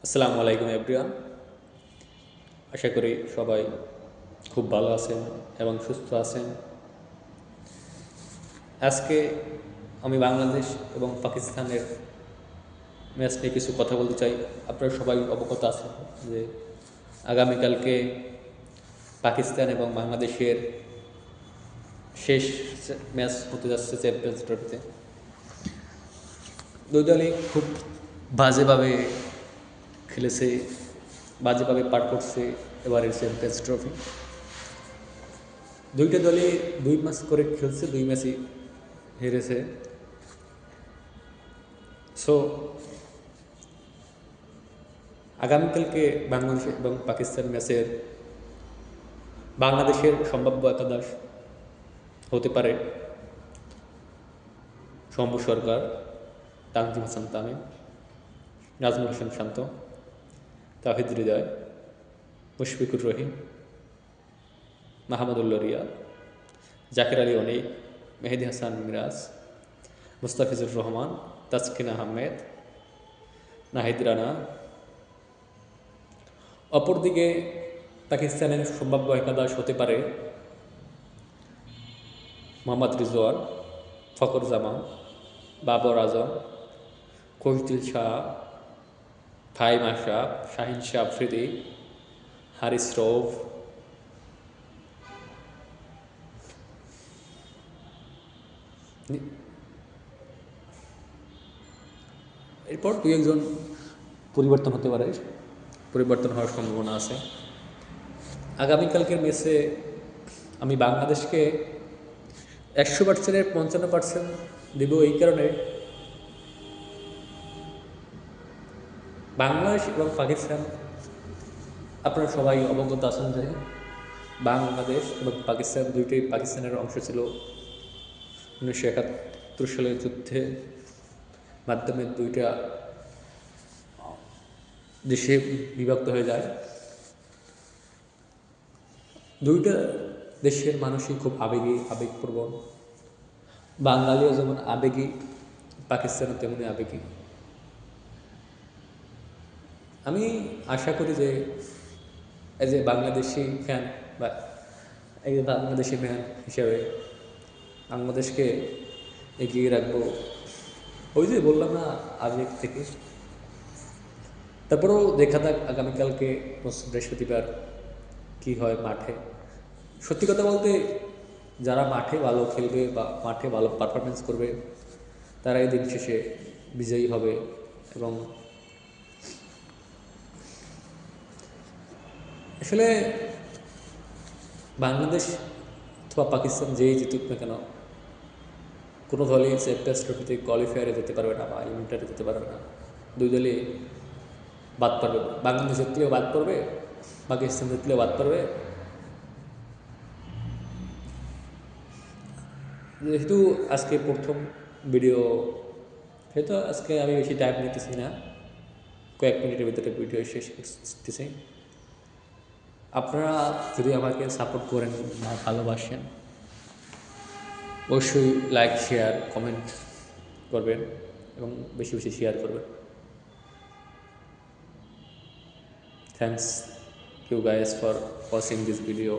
আসসালামু আলাইকুম এভরিওয়ান। আশা করি সবাই খুব ভালো আছেন এবং সুস্থ আছেন। আজকে আমি বাংলাদেশ এবং পাকিস্তানের ম্যাচ নিয়ে কিছু কথা বলতে চাই। আপনারা সবাই অবগত আছেন যে আগামীকালকে পাকিস্তান এবং বাংলাদেশের শেষ ম্যাচ হতে যাচ্ছে চ্যাম্পিয়ন্স ট্রফিতে। দুই দলই খুব বাজেভাবে খেলেছে, বাজেভাবে পার করছে এবারের চ্যাম্পিয়ন্স ট্রফি। দুইটা দলই দুই ম্যাচ করে খেলছে, দুই ম্যাচই হেরেছে। সো আগামীকালকে বাংলাদেশ এবং পাকিস্তান ম্যাচের বাংলাদেশের সম্ভাব্য একাদশ হতে পারে শম্ভু সরকার, তানজিম হাসান তামিম, নাজমুল হোসেন শান্ত, তাহিদ হৃদয়, মুশফিকুর রহিম, মাহমুদুল্লাহ রিয়াদ, জাকির আলী অনিক, মেহেদি হাসান মিরাজ, মুস্তাফিজুর রহমান, তাসকিন আহমেদ, নাহিদ রানা। অপরদিকে পাকিস্তানের সম্ভাব্য একাদশ হতে পারে মোহাম্মদ রিজওয়ান, ফখর জামান, বাবর আজম, খোশদিল শাহ, ফাহিম আশরাফ, শাহিন শাহ আফ্রিদি, হারিস রৌফ, এরপর দু একজন পরিবর্তন হতে পারে, পরিবর্তন হওয়ার সম্ভাবনা আছে। আগামীকালকের ম্যাচে আমি বাংলাদেশকে 100%-এর 55% দেব, এই কারণে বাংলাদেশ এবং পাকিস্তান, আপনারা সবাই অবগত আছেন যে বাংলাদেশ এবং পাকিস্তান দুইটাই পাকিস্তানের অংশ ছিল 1971 সালের যুদ্ধে মাধ্যমে দুইটা দেশে বিভক্ত হয়ে যায়। দুইটা দেশের মানুষই খুব আবেগপ্রবণ। বাঙালিও যেমন আবেগী, পাকিস্তানও তেমনি আবেগী। আমি আশা করি যে এজ এ বাংলাদেশি ফ্যান বা এই যে বাংলাদেশি ফ্যান হিসেবে বাংলাদেশকে এগিয়ে রাখবো। ওই যে বললাম না, আবেগ থেকে। তারপরেও দেখা যাক আগামীকালকে বৃহস্পতিবার কী হয় মাঠে। সত্যি কথা বলতে যারা মাঠে ভালো খেলবে বা মাঠে ভালো পারফরমেন্স করবে তারাই দিন শেষে বিজয়ী হবে। এবং আসলে বাংলাদেশ অথবা পাকিস্তান যেই জিতুক না কেন, কোনো দলই চ্যাম্পিয়ন্স ট্রফিতে কোয়ালিফায়ারে যেতে পারবে না বা এলিমিনেটরে যেতে পারবে না। দুই দলই বাদ পড়বে। বাংলাদেশ জিতলেও বাদ পড়বে, পাকিস্তান জিতলেও বাদ পড়বে। যেহেতু আজকে প্রথম ভিডিও, সেহেতু আজকে আমি বেশি টাইম নিতেছি না, কয়েক মিনিটের ভিতরে ভিডিও শেষ করতেছি। আপনারা যদি আমাকে সাপোর্ট করেন বা ভালোবাসেন, অবশ্যই লাইক, শেয়ার, কমেন্ট করবেন এবং বেশি বেশি শেয়ার করবেন। Thanks you guys for watching this video.